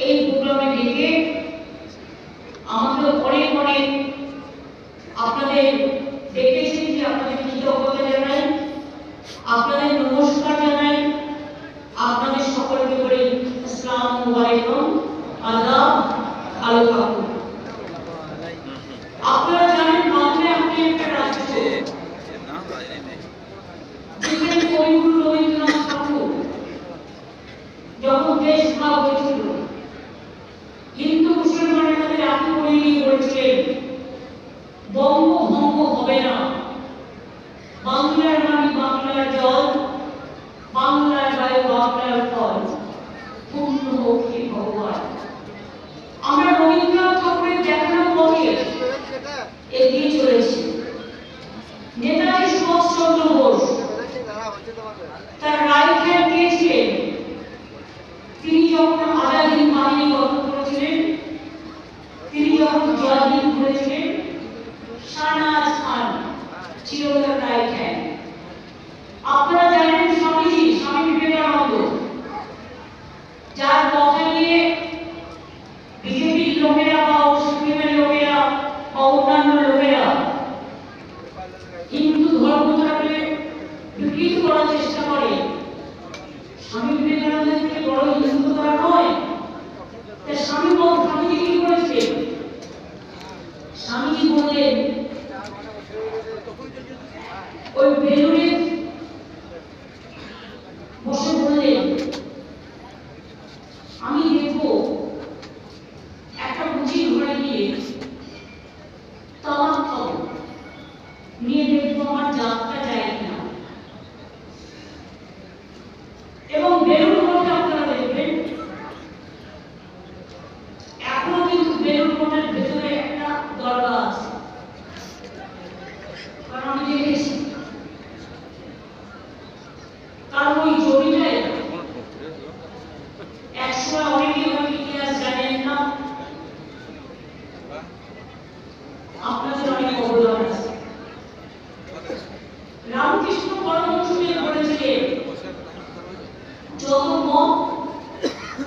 এই প্রোগ্রামে ডেকে আমাদের অনেক অনেক আপনাদের ডেকেছি যে আপনাদের কৃতজ্ঞতা জানাই, আপনাদের নমস্কার জানাই, আপনাদের সকলকে বলি আসসালামু আলাইকুম, আদাব, ভালো থাকুন। আপনারা জানেন বাংলায় আপনি একটা রাজ্য যেখানে কবিগুরু রবীন্দ্রনাথ ঠাকুর যখন দেশ ভাগ হয়েছিল হিন্দু মুসলমানের মধ্যে রাখি পরিয়ে নিয়ে বলেছিলেন বঙ্গভঙ্গ হবে না, বাংলার মাটি বাংলার জল, বাংলার বায়ু বাংলার ফল, পূর্ণ হোক হে ভগবান। আমরা রবীন্দ্রনাথ ঠাকুরের দেখানো পথে এগিয়ে চলেছি। নেতাজি সুভাষচন্দ্র বোস তার রাইট হ্যান্ড দিয়েছিলেন তিনি যখন আজাদ বাহিনী গঠন করেছিলেন, তিনি যখন জয়দিন করেছিলেন, শাহনাজ খান ছিল তার রাইট হ্যান্ড। আপনারা জানেন স্বামীজি, স্বামী বিবেকানন্দ, যার কথা নিয়ে বিজেপির লোকেরা বা সিপিএমের লোকেরা বা অন্যান্য লোকেরা হিন্দু ধর্মটাকে বিকৃত করার চেষ্টা করে, স্বামী বিবেকানন্দের থেকে বড় হিন্দু তারা নয়। তাই স্বামীজি কি করেছিলেন? স্বামীজি বললেন ওই বেলুড়ে বসে বললেন আমি দেখবো একটা মুচির ঘরে গিয়ে তামাক খাবো, নিয়ে দেখবো আমার জাতটা যায় কিনা। এবং বেলুড় মঠে আপনারা দেখবেন এখনো কিন্তু বেলুড় মঠের ভেতরে একটা দরগা আছে, কারণ আমি দেখেছি। কারণ ওই জমিটায় একসময় অনেকে হয়তো ইতিহাস জানেন না, আপনাদের অনেক অবদান আছে। রামকৃষ্ণ পরমহংসদেব বলেছিলেন যত মত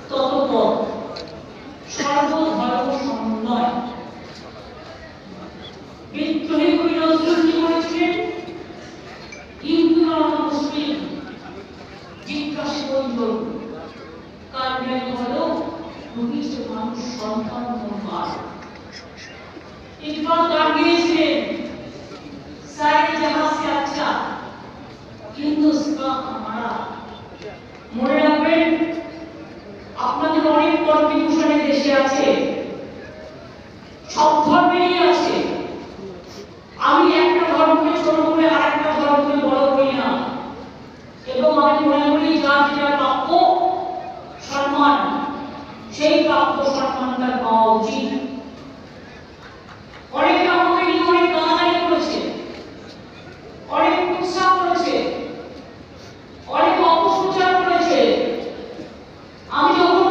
তত পথ, সর্বধর্ম সমন্বয়। বিদ্রোহী কবি নজরুল কি বলেছিলেন? হিন্দু না মুসলিম জিজ্ঞাসা বন্ধু কার ন্যায় হলো ভবিষ্য মানুষ সন্তান ধর্মার। ইকবাল গান গেয়েছিলেন সারে জাহাঁ সে আচ্ছা হিন্দুস্তান হামারা। মনে রাখবেন আপনাদের অনেক কন্ট্রিবিউশন দেশে আছে, সব ধর্মেরই আছে। আমি একটা ধর্মকে ছোট করে আরেকটা ধর্মকে বড় করি না, এবং আমি মনে করি যার যেটা প্রাপ্য সম্মান সেই প্রাপ্য সম্মানটা পাওয়া উচিত। অনেকে আমাকে নিয়ে অনেক গালাগালি করেছে, অনেক উৎসাহ করেছে, অনেক অপপ্রচার করেছে। আমি যখন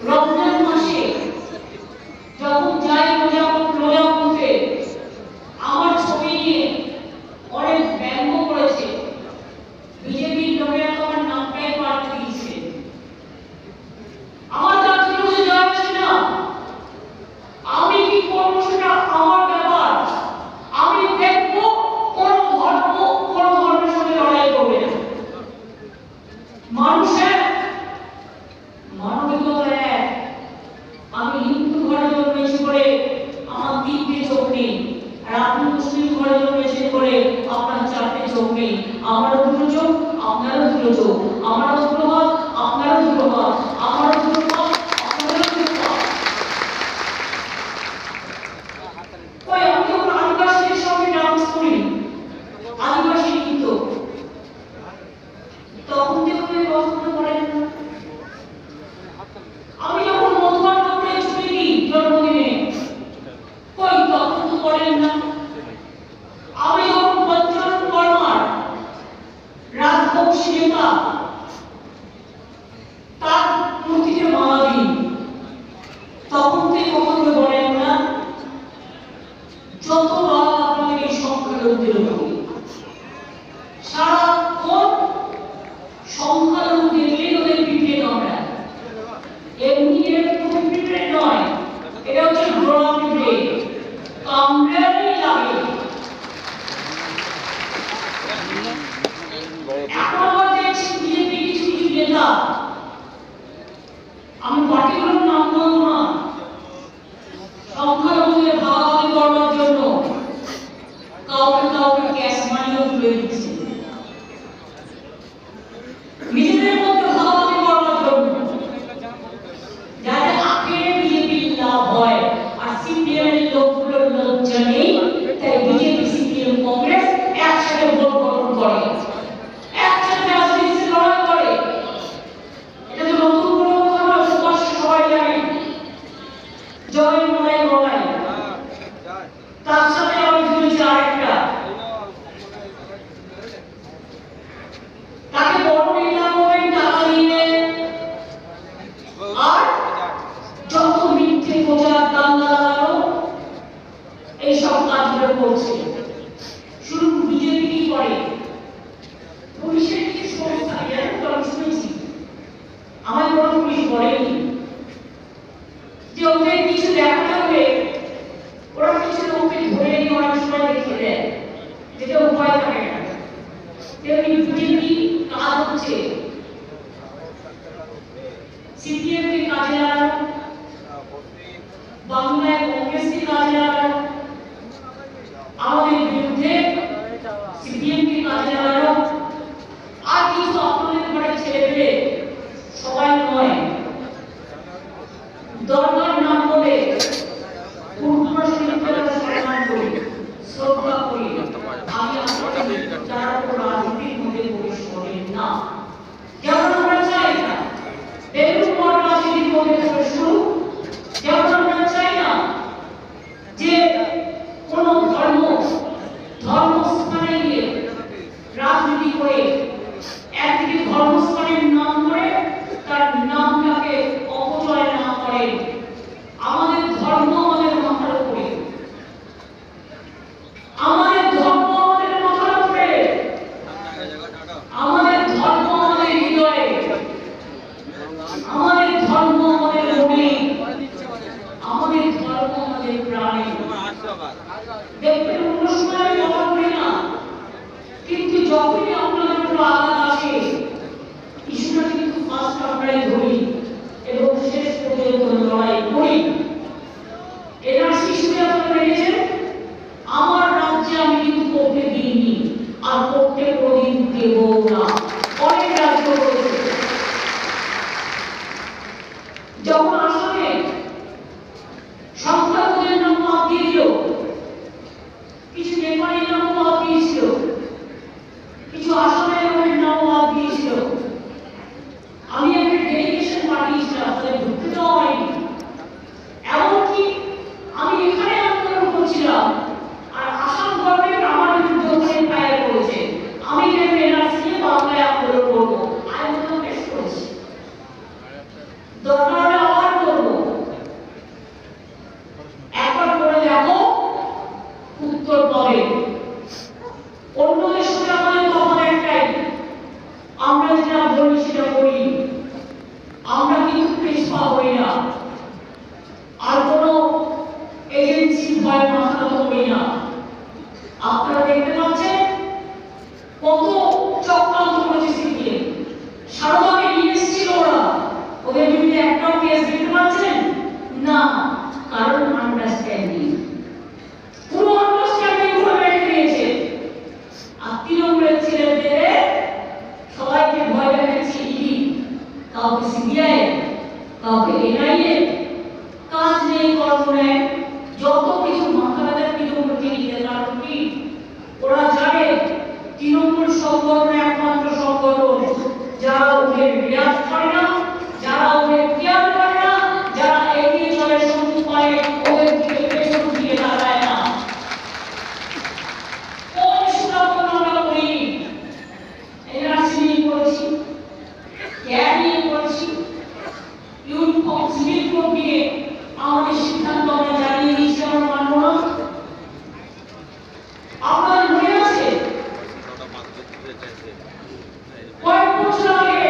রমজান মাসে যখন যাই রোজা করতে আমার ছবি নিয়ে অনেক ব্যঙ্গ করেছে। বিজেপির লোকেরা তো আমার নামটাই পাল্টে দিয়েছে। আমার তার জন্য যাওয়া উচিত না, প্রচার দাঙ্গা লাগানো এইসব কাজগুলো করছে। শুরু বিজেপি কি করে, পুলিশের কিছু সংস্থা আমি শুনেছি, আমার কোনো পুলিশ বলেনি যে ওদের কিছু দেখাতে হলে ওরা কিছু লোককে ধরে নিয়ে অনেক সময় দেখিয়ে দেয়, যেটা উপায় থাকে না। তেমনি বিজেপি কাজ হচ্ছে সিপিএম কে কাজে লাগানো, বাংলায় কংগ্রেসকে কাজে লাগানো, আমাদের বিরুদ্ধে সিপিএম কে কাজে লাগানো, আর কিছু আপনাদের ঘরে ছেলে পেলে সবাই নয়, দরকার নাম বলে সম্মান করি, শ্রদ্ধা করি। আমি যারা রাজনীতির মধ্যে প্রবেশ করেন না, যেমন আমরা চাই না বেলুন মঠ রাজনীতির মধ্যে প্রবেশ করুক, যেমন আমরা চাই না যে কোন ধর্মস্থানে গিয়ে রাজনীতি করে একদিকে ধর্মস্থানের নাম করে তার নামটাকে অপচয় না করে। আমাদের ধর্ম আমাদের মাথার উপরে, আমাদের ধর্ম আমাদের মাথার উপরে, আমাদের ধর্ম আমাদের হৃদয়ে, আমাদের ধর্ম আমাদের মনে, আমাদের ধর্ম আমাদের প্রাণে। দেখবেন অন্য সময় আমি কথা বলি না, কিন্তু যখনই আপনাদের উপর আঘাত আসে ইস্যুটা কিন্তু ফার্স্ট আমরাই ধরি এবং শেষ পর্যন্ত লড়াই করি। এনার শিশুকে আপনারা দেখেছেন, আমার রাজ্যে আমি কিন্তু করতে দিইনি আর করতে কোনোদিন দেব না। অনেক রাজ্য করেছে, যখন আসামে সংখ্যালঘুদের নাম বাদ দিয়ে দিল, কিছু নেপালের নাম বাদ দিয়েছিল, কিছু আসামের লোকের নাম বাদ দিয়েছিল, আমি একটা ডেলিগেশন পাঠিয়েছিলাম, তাদের ঢুকতে দেওয়া হয়নি। এমনকি আমি এখানে আন্দোলন করছিলাম আর আসাম গভর্নমেন্ট আমার বিরুদ্ধে ওখানে ফায়ার করেছে, আমি কেন এনআরসি বাংলায় আন্দোলন করবো, আন্দোলন বেশ করেছি, দরকার হলে আবার করবো। একবার করে দেখো, উত্তর পাবে। অন্যদের সাথে আমাদের তফাৎ একটাই, আমরা যেটা বলি সেটা করি, আমরা কিন্তু পেশপা হই না, আর কোন এজেন্সি ভয় মাথা করি না। আপনারা দেখতে পাচ্ছেন কত চক্রান্ত করেছে সিপিএম, সারদাকে নিয়ে এসেছিল ওরা, ওদের বিরুদ্ধে একটাও কেস দেখতে পাচ্ছেন না, কারণ আন্ডারস্ট্যান্ডিং, পুরো আন্ডারস্ট্যান্ডিং করে রেখে দিয়েছে। আর তৃণমূলের ছেলেদের সবাইকে ভয় দেখাচ্ছে ইডি, কাউকে সিবিআই, কাউকে এনআইএ, কাজ নেই কর্ম নেই, যত কিছু মাথা ব্যথা তৃণমূলকে নিতে। কারণ কি ওরা জানে তৃণমূল সংগঠন একমাত্র সংগঠন যারা ওদের বিরাট করে না, যারা ওদের কেয়ার করে না, যারা এগিয়ে চলে শুরু করে ওদের দিকে পেছন দিকে দাঁড়ায় না। কোন সুরাপন আমরা করি, এনআরসি নিয়ে করেছি, ক্যাড নিয়ে করেছি, ইউনিফর্ম সিভিল কোড নিয়ে আমাদের সিদ্ধান্ত আমরা জানিয়ে দিয়েছি, আমরা মানব না। আপনাদের মনে আছে কয়েক বছর আগে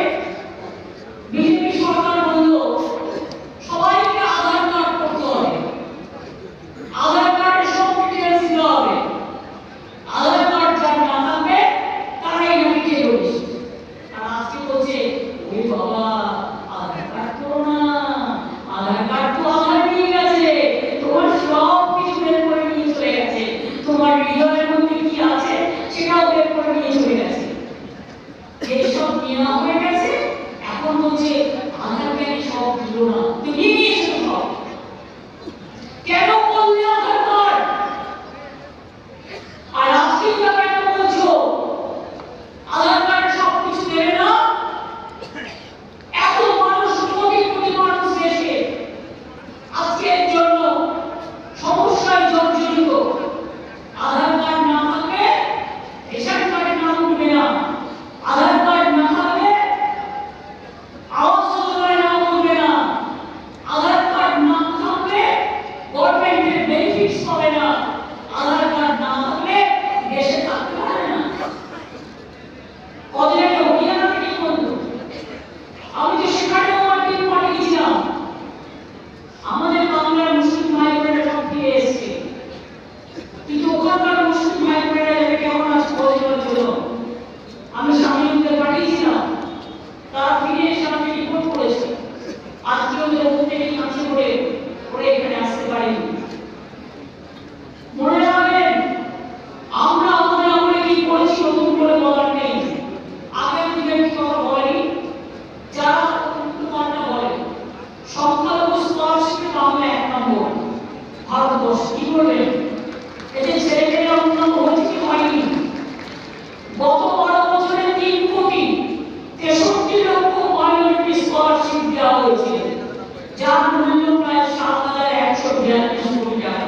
যার মূল্য প্রায় ৭,১৪২ কোটি টাকা।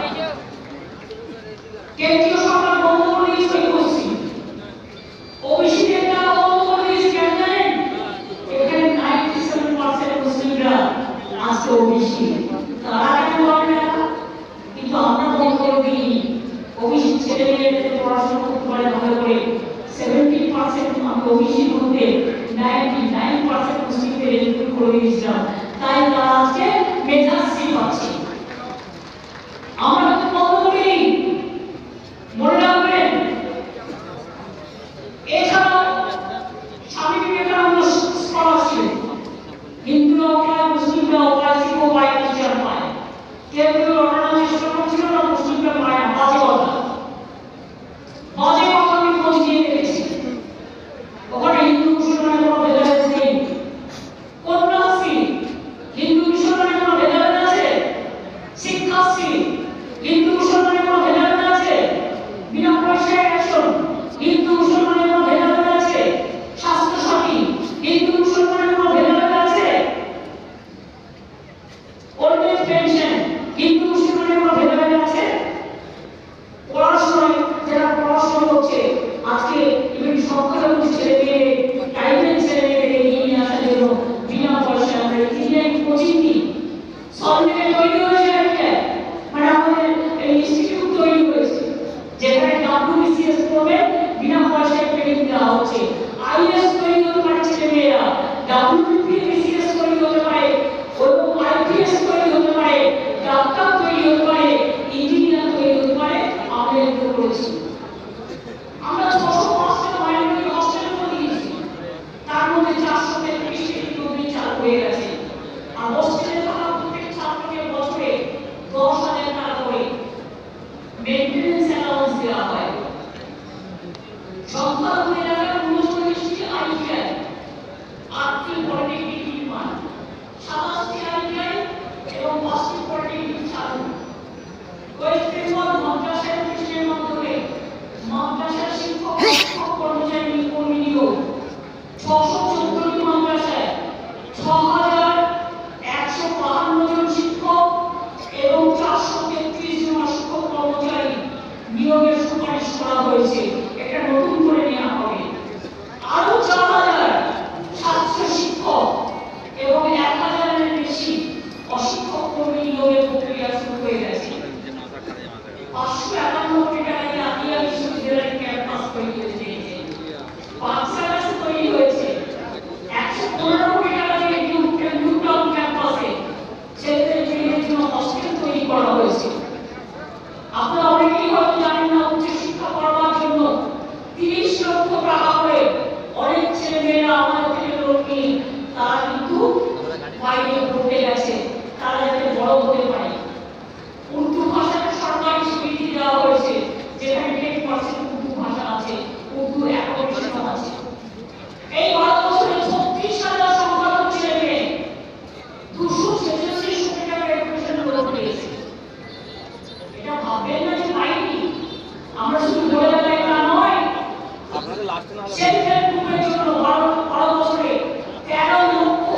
কেন্দ্রীয় সরকার বন্ধ করে দিয়েছে ওইসি, ওবিসিদের টাকা বন্ধ করে দিয়েছে। কেন জানেন? এখানে 97% মুসলিমরা আছে ওবিসি, তারা কেন বলে না? কিন্তু আমরা বন্ধ করে দিই। ওবিসি ছেলে মেয়েদের পড়াশোনা করতে পারে ভালো করে। 70% আমরা ওবিসির মধ্যে 99% মুসলিমদের এনরোল করে দিয়েছিলাম, তাই তারা আজকে মেধাশ্রী পাচ্ছে। আমরা তো বন্ধ করি, মনে রাখবেন। এছাড়াও স্বামী বিবেকানন্দ স্কলারশিপ হিন্দুরাও পায়, মুসলিমরাও পায়, শিখও পায়, খ্রিস্টান পায়। কেউ কেউ অনার চেষ্টা করছিল না, মুসলিমরা পায় না। বাজে কথা, বাজে কথা আমি খোঁজ নিয়ে দেখেছি। ওখানে হিন্দু মুসলমানের কোনো ভেদাভেদ নেই। কন্যাশ্রী, হিন্দু মুসলমানের কোনো ভেদাভেদ আছে? শিক্ষাশ্রী, হিন্দু মুসলমানের কোনো ভেদাভেদ আছে? বিনা পয়সায় রেশন, হিন্দু মুসলমানের কোনো ভেদাভেদ আছে? স্বাস্থ্যসাথী, হিন্দু মুসলমানের কোনো ভেদাভেদ আছে? ওল্ড এজ পেনশন, হিন্দু মুসলমানের কোনো ভেদাভেদ আছে? পড়াশোনায় যারা পড়াশোনা করছে, আজকে ইভেন সংখ্যালঘু ছেলে মেয়ে, ট্রাইবেল ছেলে মেয়েদের এগিয়ে নিয়ে আসার জন্য বিনা পয়সায় আমরা ইঞ্জিনিয়ারিং কোচিং দিই। সল্টলেকে তৈরি হয়েছে একটা, মানে আমাদের ইনস্টিটিউট তৈরি হয়েছে, যেখানে WBCS করবে, বিনা পয়সায় ট্রেনিং দেওয়া হচ্ছে। IAS তৈরি হতে পারে ছেলে মেয়েরা, WBCS তৈরি হতে পারে, এবং IPS তৈরি হতে পারে, ডাক্তার তৈরি হতে পারে, ইঞ্জিনিয়ার তৈরি হতে পারে। আমরা এগুলো করেছি। আমরা 605টা মাইনরিটি হস্টেল করে দিয়েছি, তার মধ্যে 433টি ইতিমধ্যে চালু হয়ে গেছে। আর হোস্টেলে থাকা প্রত্যেক ছাত্রকে বছরে 10,000 টাকা করে মেইনটেনেন্স অ্যালাউন্স দেওয়া হয়। সংখ্যালঘু এলাকায় 39টি ITI, 8টি পলিটেকনিক নির্মাণ, 27টি ITI এবং 5টি পলিটেকনিক চালু। ওয়েস্ট বেঙ্গল মাদ্রাসা প্রতিষ্ঠানের মাধ্যমে মাদ্রাসার শিক্ষক কর্মচারী কর্মী নিয়োগ। 614টি মাদ্রাসায় 6,152 জন শিক্ষক এবং 433 জন শিক্ষক কর্মচারী নিয়োগের সুপারিশ করা হয়েছে। এটা নতুন করে নেওয়া হবে। আরো 4,700 শিক্ষক এবং 1,000-এর বেশি অশিক্ষক কর্মী নিয়োগের প্রক্রিয়া শুরু হয়ে গেছে। 551 কোটি টাকা দিয়ে আতিয়া বিশ্ববিদ্যালয়ের ক্যাম্পাস তৈরি হয়েছে। পাঁচশালাস তৈরি হয়েছে। 115 কোটি টাকা দিয়ে নিউটাউন ক্যাম্পাসে ছেলেদের মেয়েদের জন্য হস্টেল তৈরি করা হয়েছে। আপনারা অনেকেই হয়তো জানেন না, উচ্চশিক্ষা করবার জন্য 30 লক্ষ টাকা করে অনেক ছেলে মেয়েরা আমাদের থেকে লোন নিয়ে তারা কিন্তু বাইরে পড়তে গেছে, তারা যাতে বড় হতে পারে। উর্দু ভাষাকে সরকারি স্বীকৃতি দেওয়া হয়েছে, যেখানে 10% উর্দু ভাষা আছে, উর্দু অ্যাপ্লিকেশন আছে। এই ভারতবর্ষে 36,000 সংখ্যালঘু ছেলে মেয়ে 246 কোটি টাকা এডুকেশন লোন পেয়েছে। এটা ভাববেন না যে পাইনি, আমরা শুধু বলে বেড়াই তা নয়। সেলফ হেল্প গ্রুপের জন্য ভারতবর্ষে 13 লক্ষ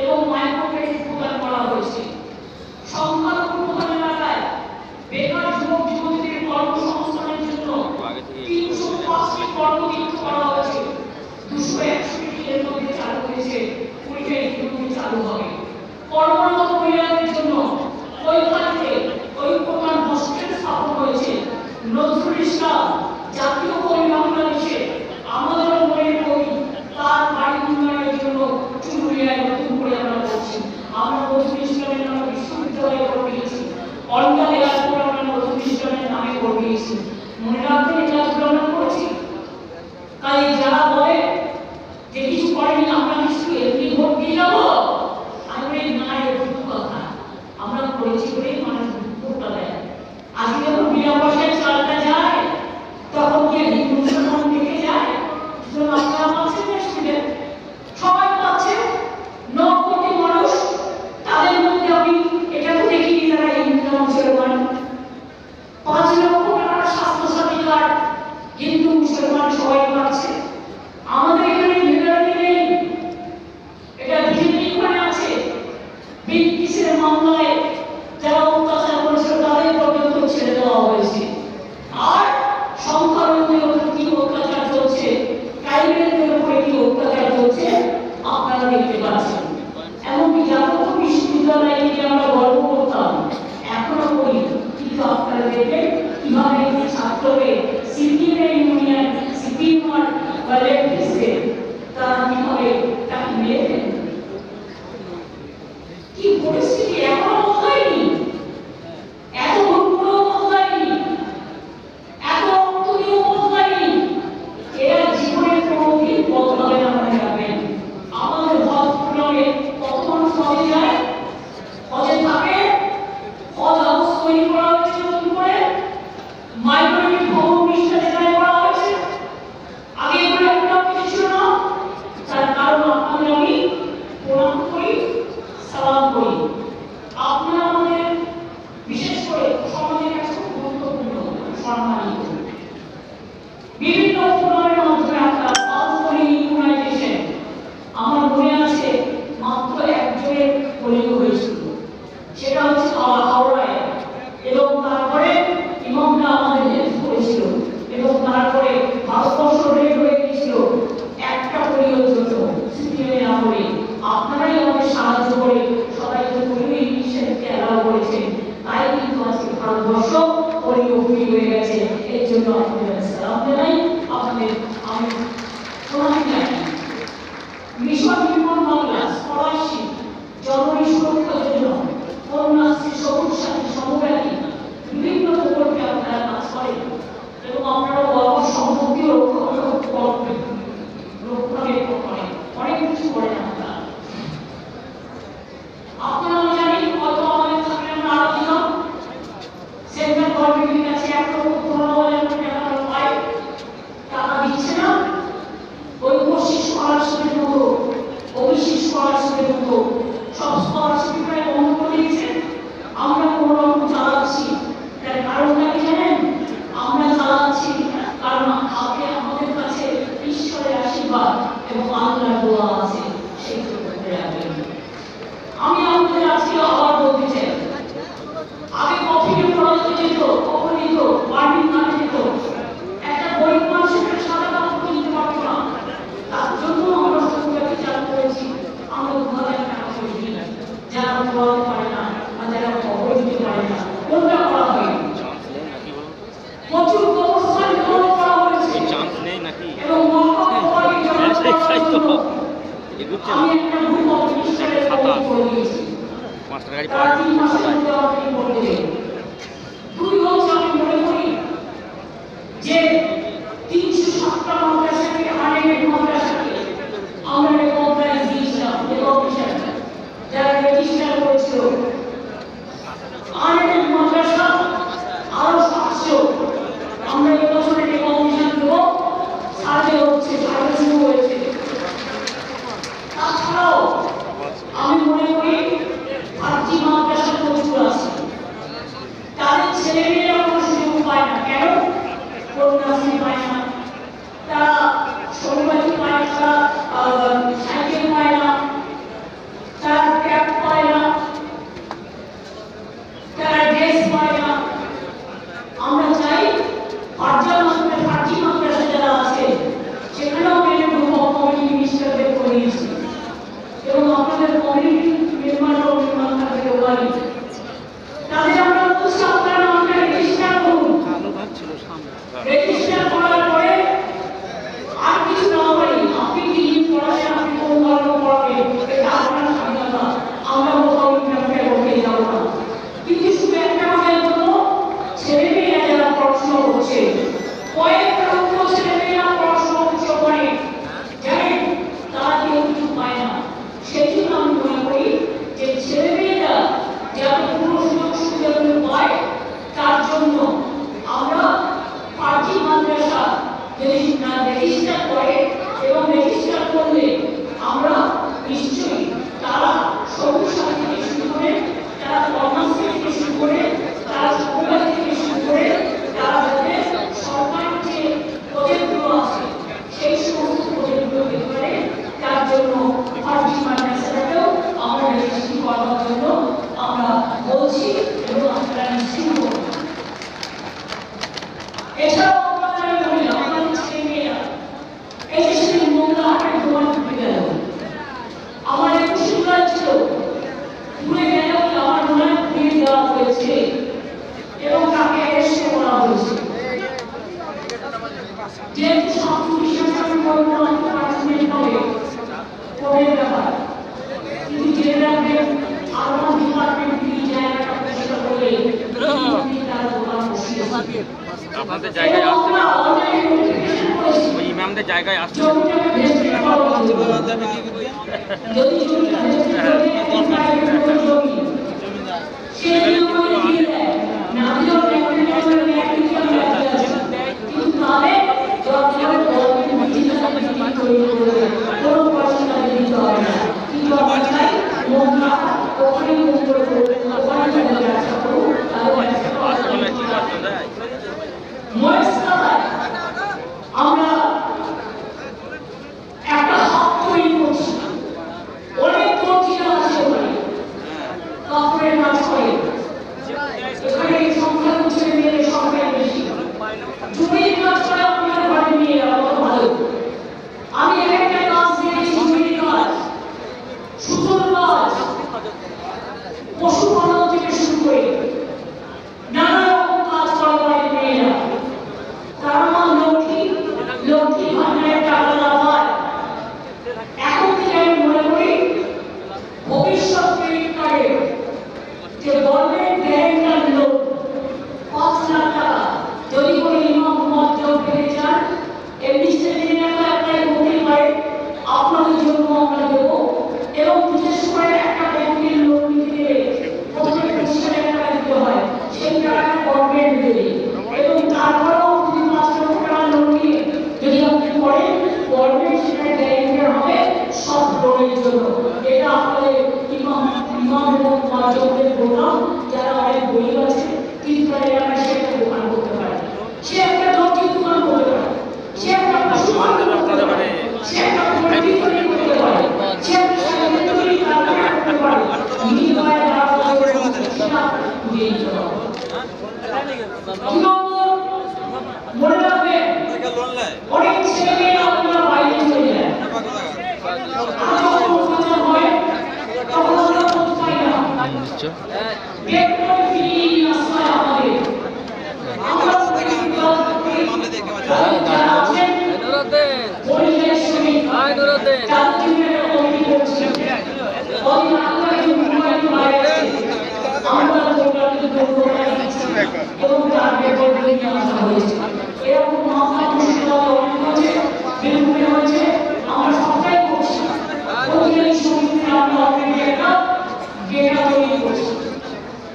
এবং মাইক্রো ক্রেডিট প্রদান করা হয়েছে। সংখ্যালঘু প্রধান এলাকায় বেকার যুবক যুবতীদের কর্মসংস্থানের জন্য 305টি কর্মবিরতি করা হয়েছে। 261টি এর মধ্যে চালু হয়েছে, 20টা ইতিমধ্যে চালু হবে। কর্মরত মহিলাদের জন্য কৈফালিতে ঐক্যবান হস্টেল স্থাপন হয়েছে। নজরুল ইসলাম জাতীয় কবি বাংলাদেশে আমাদের মনের কবি, তার বাড়ি উন্নয়নের জন্য চুরুলিয়ায় নতুন করে আমরা করছি। আমরা নজরুল ইসলামের নামে বিশ্ববিদ্যালয় করে দিয়েছি, অন্ডাল এয়ারপোর্ট আমরা নজরুল ইসলামের নামে করে দিয়েছি। মনে রাখবেন এই কাজগুলো আমরা করেছি। তাই যারা বলে যে কিছু করেনি, আমরা কিছু এমনি ভোট দিয়ে যাবো, আমি বলি না, এটুকু কথা আমরা করেছি বলেই মানুষ ভোটটা দেয়। আজকে যখন বিনা পয়সায় চালটা যায়, তখন কি হিন্দু মুসলমান দেখে যায়? সুতরাং আপনারা পাচ্ছেন না, স্টুডেন্ট সবাই পাচ্ছে। 9 কোটি মানুষ, তাদের মধ্যে আমি এটা তো দেখিনি যারা হিন্দু মুসলমান। 5 লক্ষ টাকার স্বাস্থ্যসাথী কার্ড হিন্দু মুসলমান সবাই পাচ্ছে। পাচ্ছেন। এমনকি জাতীয় বিশ্ববিদ্যালয়ে নিয়ে আমরা গর্ব করতাম, এখনো করি, কিন্তু আপনারা দেখবেন কিভাবে একটি ছাত্রকে সিপিএম ইউনিয়ন সিপিএম বা লেফটিস্টে তারা কিভাবে তাকে মেরে ফেলেন। কি পরিস্থিতি এখনো বদলায়নি, এত গুরুত্বপূর্ণ বদলায়নি, এত অন্তরীয় বদলায়নি। এরা জীবনের কোনোদিন বদলাবে না মনে রাখবেন। আমাদের হজ প্রোগ্রামে কত মানুষ হজে যায়, হজে থাকে, হজ হাউস তৈরি করা হয়েছে নতুন করে, মাইনরিটি ভবন ডিজাইন করা হয়েছে। আগে এগুলো একটাও কিছু ছিল না। তার কারণ আপনাদের আমি প্রণাম করি, সালাম করি। আপনারা আমাদের বিশেষ করে সমাজের কাছে খুব গুরুত্বপূর্ণ, সম্মানিত। বিভিন্ন প্রোগ্রামের মাধ্যমে আপনারা ইউনাইজেশন, আমার মনে আছে মাত্র একজনের পোলিও হয়েছিল, সেটা হচ্ছে হাওড়ায়, এবং তারপরে ইমামরা আমাদের হেল্প করেছিল, এবং তারপরে ভারতবর্ষ রেড হয়ে গিয়েছিল একটা পোলিওর জন্য সিপিএমের আমলে। আপনারাই আমাদের সাহায্য করে সবাইকে পোলিও ইনিশিয়েটিভকে অ্যালাউ করেছেন, তাই কিন্তু আজকে ভারতবর্ষ পোলিও ফ্রি হয়ে গেছে। এর জন্য আপনাদের সালাম জানাই, আপনাদের আমি প্রণাম জানাই। মিশন বিমান বাংলা স্কলারশিপ, জননী সুরক্ষা যোজনা, কন্যাশ্রী, সবুজ সাথী, সমব্যাপী বিভিন্ন প্রকল্পে আপনারা কাজ করেন, এবং আপনারা সম্পত্তিও রক্ষণাবেক্ষণ করেন, অনেক কিছু করেন আপনারা। আপনারা আমি জানি হয়তো আমাদের থাকলে আমরা আরো দিলাম, সেন্ট্রাল গভর্নমেন্টের কাছে 1,15,000 টাকা পায়, টাকা দিচ্ছে না। ঐক্যশ্রী স্কলারশিপের মতো, ওবিসি স্কলারশিপের মতো সব স্কলারশিপ প্রায় বন্ধ করে দিয়েছে। আমরা কোনো রকম চালাচ্ছি, তার কারণটা কি জানেন? আমরা চালাচ্ছি কারণ আগে আমাদের কাছে ঈশ্বরের আশীর্বাদ এবং আল্লাহর দোয়া আছে, সেই জন্য রাখবেন। আমি আপনাদের আজকে আবার বলতে চাই, আগে কফিকে পড়াতে যেত, কখন দিত, বার্মিং কাটে যেত, একটা গরিব মানুষের সাদা কাপড় কিনতে পারতো না। তার জন্য আমরা সরকারকে চালু করেছি, আমরা 2,000 টাকা করে দিই, যারা পড়াতে পারে না বা যারা খবর দিতে পারে না। কোনটা করা হয়? প্রচুর কবরস্থান নির্মাণ করা হয়েছে এবং আমি একটা গ্রুপ অফ মিনিস্টারের করে দিয়েছি। তারা 3 মাসের মধ্যে আমাকে রিপোর্ট দেবে। 2 হচ্ছে আমি মনে করি যে 307টা মাদ্রাসাকে, 100 মাদ্রাসাকে আমরা রেকগনাইজ দিয়েছিলাম, রেকগনিশন যারা রেজিস্টার করেছিল। 100 মাদ্রাসা আরো 700 আমরা এই বছরে রেকগনিশন দেবো। সার্ভে হচ্ছে, সার্ভে শুরু হয়েছে। তাছাড়াও আমি মনে করি ফার্জি মাদ্রাসা প্রচুর আছে, তাদের ছেলেমেয়েরা কোনো সুযোগ পায় না। কেন? কন্যাশ্রী পায় না, তারা সৌভাগ্য পায় না, তারা সাইকেল পায় না, তারা ট্যাব পায় না, হয়েছে এবং তাকে এসে করা হয়েছে। যেহেতু ছাত্র হিসেবে কোর্টের ব্যাপার, কিন্তু জেনে রাখবেন আরমান ডিপার্টমেন্ট এই জায়গাটা পরিষ্কার করে আপনাদের জায়গায় আসতে না ওই ইমামদের জায়গায় আসতে আমরা একটা হাত তৈরি করছি, অনেক দর্জিরা আছে ওখানে কাপড়ের কাজ করে, এখানে সংখ্যালঘু ছেলে মেয়েদের সংখ্যা বেশি, জমির কাজ করে আপনার ঘরে নিয়ে যাওয়া ভালো। আমি একটা কাজ দেখেছি, জমির কাজ, সুতোর কাজ, পশুপালন থেকে শুরু করে নানা রকম কাজ করে বাড়ির মেয়েরা। তার মা লক্ষ্মী ভান্ডারের টাকা না পায়। এখন থেকে আমি মনে করি ভবিষ্যৎ ক্রেডিট কার্ডে যে গভর্নমেন্ট গ্যারেন্টার লোন 5 লাখ টাকা যদি কোনো ইমাম মুয়াজ্জিন পেতে চান এমনি সেদিনে অ্যাপ্লাই করতে পারে, আপনাদের জন্য আমরা দেবো। এবং বিশেষ করে একটা ব্যাংকের লোন নিতে গেলে প্রথমে 25,000 টাকা দিতে হয়, সেই টাকাটা গভর্নমেন্ট দেবে এবং তারপরেও যদি 5 লক্ষ টাকা লোন নিয়ে যদি আপনি করেন গভর্নমেন্ট সেটা গ্যারেন্টার হবে সব লোনের জন্য। এটা আপনাদের ইমাম এবং মুয়াজ্জিনদের প্রোগ্রাম, যারা অনেক গরিব আছে কিন্তু এলাকায় সে একটা দোকান করতে পারে, সে একটা দর্জির দোকান করতে পারে, সে একটা পশুপালন করতে পারে, সে একটা পোল্ট্রি তৈরি করতে পারে, সে একটা শাড়ি তৈরি করতে পারে। বিনিময়ে যারা সেটা বুঝিয়ে দিতে হবে। মনে রাখবেন অনেক ছেলে মেয়ে আপনারা বাইরে চলে যায়, তখন আমরা খোঁজ পাই না, বেতন ফিরিয়ে নিয়ে আসতে হয় আমাদের। আমরা যারা আছেন পরিযায়ী শ্রমিক যাদের জন্য একটা কমিটি করছি, কদিন আগে একজন বাইরে আছে, আমরা প্রোগ্রামকে প্রোগ্রাম দিচ্ছি এবং তার বেতন নিয়ে আসা হয়েছে। এরকম মামলা মুর্শিদাবাদে অনেক হয়েছে, বীরভূমে হয়েছে, আমরা সবটাই করছি। পরিযায়ী শ্রমিকদের আমরা অলরেডি একটা ডেটা তৈরি করছি।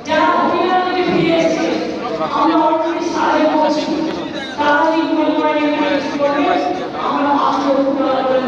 যারা হরিয়ানা থেকে ফিরে এসেছে আমরা অলরেডি সার্ভে করছি, তারা যদি মনে করেন আমরা 5 লক্ষ টাকা করে